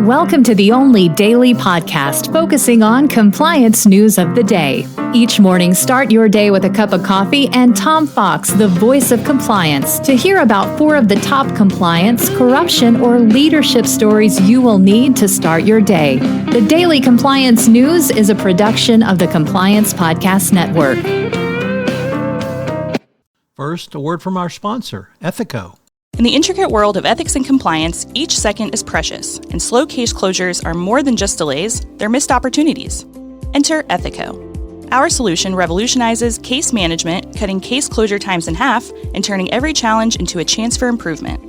Welcome to the only daily podcast focusing on compliance news of the day. Each morning, start your day with a cup of coffee and Tom Fox, the voice of compliance, to hear about 4 of the top compliance, corruption, or leadership stories you will need to start your day. The Daily Compliance News is a production of the Compliance Podcast Network. First, a word from our sponsor, Ethico. In the intricate world of ethics and compliance, each second is precious, and slow case closures are more than just delays, they're missed opportunities. Enter Ethico. Our solution revolutionizes case management, cutting case closure times in half and turning every challenge into a chance for improvement.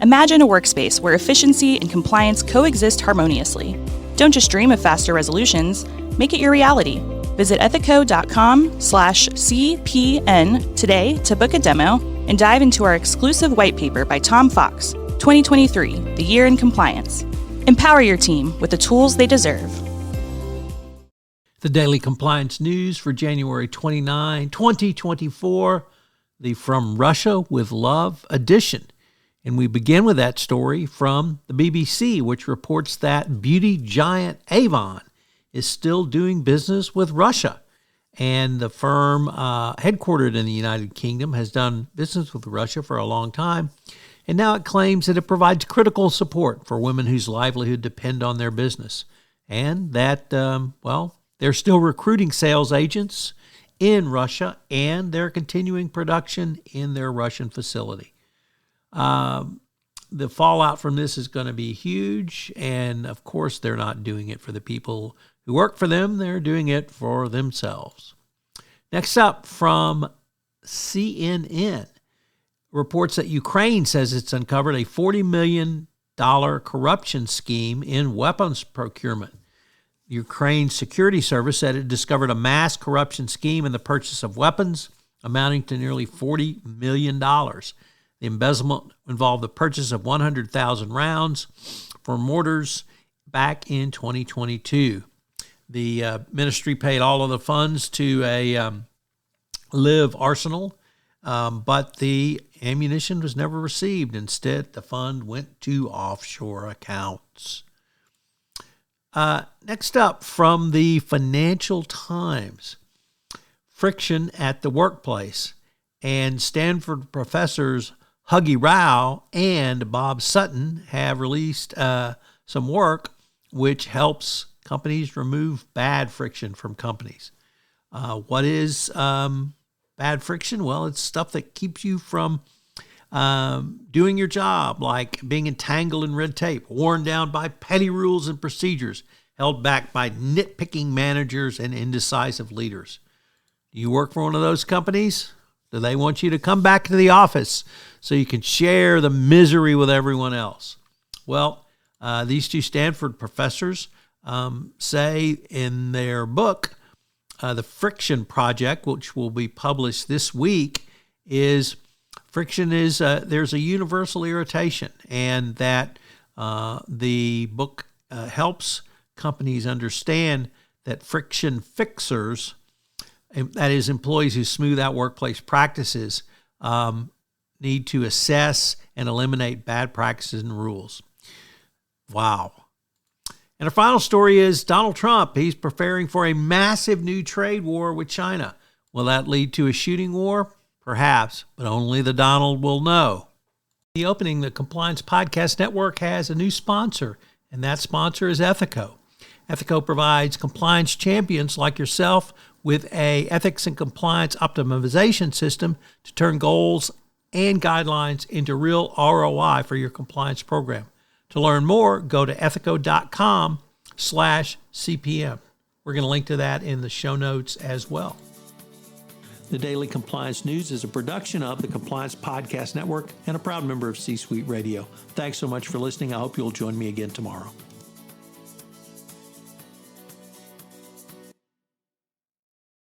Imagine a workspace where efficiency and compliance coexist harmoniously. Don't just dream of faster resolutions, make it your reality. Visit ethico.com/CPN today to book a demo and dive into our exclusive white paper by Tom Fox, 2023, The Year in Compliance. Empower your team with the tools they deserve. The Daily Compliance News for January 29, 2024, the From Russia with Love edition. And we begin with that story from the BBC, which reports that beauty giant Avon is still doing business with Russia. And the firm, headquartered in the United Kingdom, has done business with Russia for a long time. And now it claims that it provides critical support for women whose livelihood depend on their business. And that, they're still recruiting sales agents in Russia, and they're continuing production in their Russian facility. The fallout from this is going to be huge. And, of course, they're not doing it for the people who work for them. They're doing it for themselves. Next up, from CNN, reports that Ukraine says it's uncovered a $40 million corruption scheme in weapons procurement. Ukraine's security service said it discovered a mass corruption scheme in the purchase of weapons amounting to nearly $40 million. The embezzlement involved the purchase of 100,000 rounds for mortars back in 2022. The ministry paid all of the funds to a live arsenal, but the ammunition was never received. Instead, the fund went to offshore accounts. Next up, from the Financial Times, friction at the workplace. And Stanford professors Huggy Rao and Bob Sutton have released some work which helps companies remove bad friction from companies. What is bad friction? Well, it's stuff that keeps you from doing your job, like being entangled in red tape, worn down by petty rules and procedures, held back by nitpicking managers and indecisive leaders. Do you work for one of those companies? Do they want you to come back to the office so you can share the misery with everyone else? Well, these 2 Stanford professors say in their book, The Friction Project, which will be published this week, is friction is there's a universal irritation, and that the book helps companies understand that friction fixers, that is employees who smooth out workplace practices, need to assess and eliminate bad practices and rules. Wow. And our final story is Donald Trump. He's preparing for a massive new trade war with China. Will that lead to a shooting war? Perhaps, but only the Donald will know. The opening, the Compliance Podcast Network has a new sponsor, and that sponsor is Ethico. Ethico provides compliance champions like yourself with a ethics and compliance optimization system to turn goals and guidelines into real ROI for your compliance program. To learn more, go to ethico.com/CPM. We're going to link to that in the show notes as well. The Daily Compliance News is a production of the Compliance Podcast Network and a proud member of C-Suite Radio. Thanks so much for listening. I hope you'll join me again tomorrow.